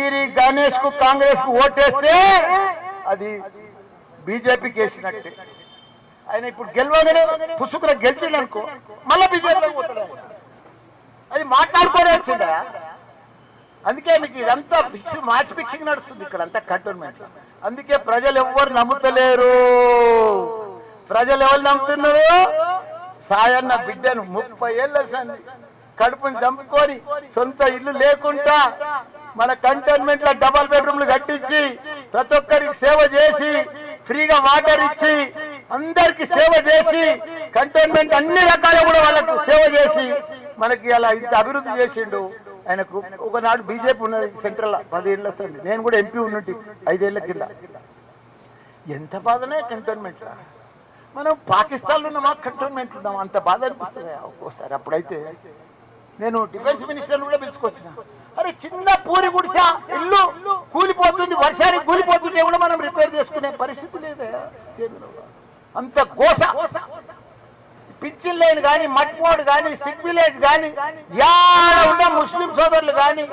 వీరి గణేష్ కు కాంగ్రెస్ కు ఓటేస్తే అది బీజేపీకి వేసినట్టే. ఆయన ఇప్పుడు గెలవగానే పుసుకున గెలిచిండు అనుకో మళ్ళీ బీజేపీలోకి పోతాడు. అది మాట్లాడుకోవడం వచ్చిందా? అందుకే మీకు ఇదంతా మ్యాచ్ ఫిక్సింగ్ నడుస్తుంది ఇక్కడ అంతా కంటోన్మెంట్. అందుకే ప్రజలు ఎవ్వరు నమ్ముతలేరు. ప్రజలు ఎవరు నమ్ముతున్నారు? సాయన్న బిడ్డను 30 ఏళ్ళ సంది కడుపుని చంపుకొని సొంత ఇల్లు లేకుండా మన కంటోన్మెంట్ లో డబల్ బెడ్రూమ్లు కట్టించి ప్రతి ఒక్కరికి సేవ చేసి ఫ్రీగా వాటర్ ఇచ్చి అందరికి సేవ చేసి కంటోన్మెంట్ అన్ని రకాల కూడా వాళ్ళకు సేవ చేసి మనకి అలా ఇంత అభివృద్ధి చేసిండు. ఆయనకు ఒకనాడు బీజేపీ ఉన్నది సెంట్రల్ 10 ఏళ్ళ సంది, నేను కూడా ఎంపీ ఉన్నట్టు 5 ఏళ్ల కింద. ఎంత బాధనే కంటోన్మెంట్. మనం పాకిస్తాన్లో ఉన్నామా కంటోన్మెంట్ ఉన్నామా అంత బాధ అనిపిస్తుంది ఒక్కోసారి. అప్పుడైతే నేను డిఫెన్స్ మినిస్టర్ కూడా పిలుచుకొచ్చిన, అరే చిన్న పూరి గుడిసా ఇల్లు కూలిపోతుంది, వర్షానికి కూలిపోతుంటే కూడా మనం రిపేర్ చేసుకునే పరిస్థితి లేదే. అంత గోస. పిచ్చిల్ లైన్ కానీ మట్మోడ్ కానీ సిక్ విలేజ్ కానీ యాడ ఉన్న ముస్లిం సోదరులు కానీ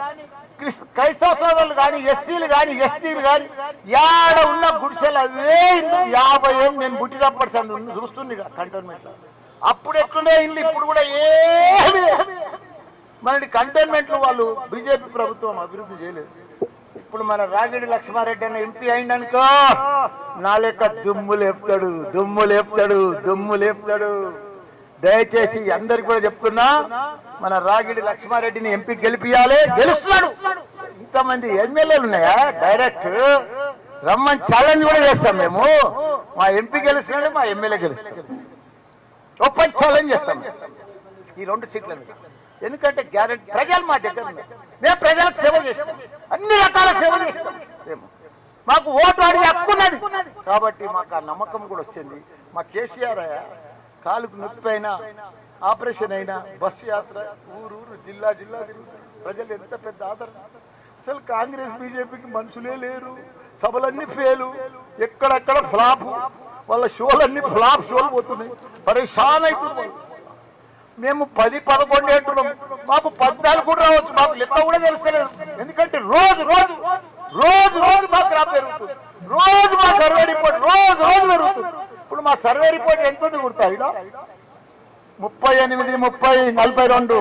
క్రైస్తవ సోదరులు కానీ ఎస్సీలు కానీ ఎస్టీలు కానీ యాడ ఉన్న గుడిసెలు అవే 50 ఏళ్ళు నేను పుట్టినప్పటి చూస్తుంది కంటోన్మెంట్ లో. అప్పుడు ఎట్లుండే ఇల్లు ఇప్పుడు కూడా ఏమి మన కంటోన్మెంట్ లో వాళ్ళు బీజేపీ ప్రభుత్వం అభివృద్ధి చేయలేదు. ఇప్పుడు మన రాగిడి లక్ష్మారెడ్డి అన్న ఎంపీ అయిందనుకో నా లెక్క దుమ్ము లేపుతాడు. దయచేసి అందరికి కూడా చెప్తున్నా, మన రాగిడి లక్ష్మారెడ్డిని ఎంపీ గెలిపియాలి. గెలుస్తున్నాడు. ఇంతమంది ఎమ్మెల్యేలు ఉన్నాయా? డైరెక్ట్ రమ్మని ఛాలెంజ్ కూడా చేస్తాం మేము. మా ఎంపీ గెలుస్తున్నాడు, మా ఎమ్మెల్యే గెలుస్తున్నాడు. ఓపెన్ ఛాలెంజ్ చేస్తాం ఈ 2 సీట్లను. ఎందుకంటే గ్యారెంటీ ప్రజలు మా దగ్గర ఉన్నాయి. మేము ప్రజలకు సేవ చేస్తాం, అన్ని రకాల సేవ చేస్తాం. మాకు ఓటు అడిగే హక్కు ఉన్నది కాబట్టి మాకు ఆ నమ్మకం కూడా వచ్చింది. మా కేసీఆర్ కాలుకు నొప్పి అయినా ఆపరేషన్ అయినా బస్సు యాత్ర ఊరు జిల్లా తిరుగుతారు. ప్రజలు ఎంత పెద్ద ఆదరణ. అసలు కాంగ్రెస్ బీజేపీకి మనుషులే లేరు. సభలన్నీ ఫెయిలు, ఎక్కడెక్కడ ఫ్లాప్. వాళ్ళ షోలన్నీ ఫ్లాప్ షోలు పోతున్నాయి. పరేషాన్ అవుతున్నాం. మేము 10-11 అంటున్నాం, మాకు 14 కూడా రావచ్చు. మాకు లెక్క కూడా తెలుస్తలేదు. ఎందుకంటే రోజు మా క్రాప్ పెరుగుతుంది. రోజు మా సర్వే రిపోర్ట్ రోజు పెరుగుతుంది. ఇప్పుడు మా సర్వే రిపోర్ట్ ఎంత కుడతాయి? 38, 30, 42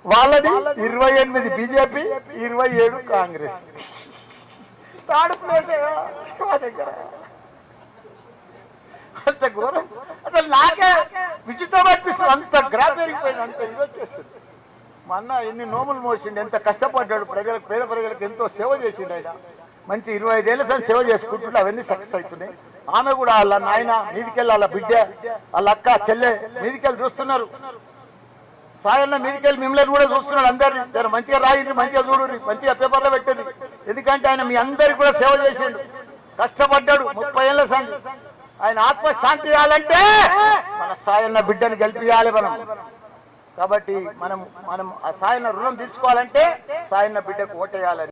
వాళ్ళది, 28 బీజేపీ, 27 కాంగ్రెస్. థర్డ్ ప్లేస్ మా దగ్గర. అంత ఘోరం. అసలు నాకే విచిత్రం అనిపిస్తుంది. అంత గ్రాఫ్ పెరిగిపోయింది, అంత ఇది వచ్చేస్తుంది. మా అన్న ఎన్ని నోములు మోసిండు, ఎంత కష్టపడ్డాడు. పేద ప్రజలకు ఎంతో సేవ చేసిండు. ఆయన మంచి 25 ఏళ్ళ సార్ సేవ చేసుకుంటుంటే అవన్నీ సక్సెస్ అవుతున్నాయి. ఆమె కూడా వాళ్ళ నాయన మీదికెళ్ళి, వాళ్ళ బిడ్డ, వాళ్ళ అక్క చెల్లె మీదికెళ్ళి చూస్తున్నారు. సాయన్న మీదికెళ్ళి మిమ్మల్ని కూడా చూస్తున్నాడు. అందరినీ మంచిగా రాయండి, మంచిగా చూడండి, మంచిగా పేపర్లో పెట్టండి. ఎందుకంటే ఆయన మీ అందరికి కూడా సేవ చేసిండు, కష్టపడ్డాడు 30 ఏళ్ళ సంది. ఆయన ఆత్మశాంతి చేయాలంటే మన సాయన్న బిడ్డను గెలిపియాలి మనం. కాబట్టి మనం ఆ సాయన్న రుణం తీర్చుకోవాలంటే సాయన్న బిడ్డకు ఓటేయాలని.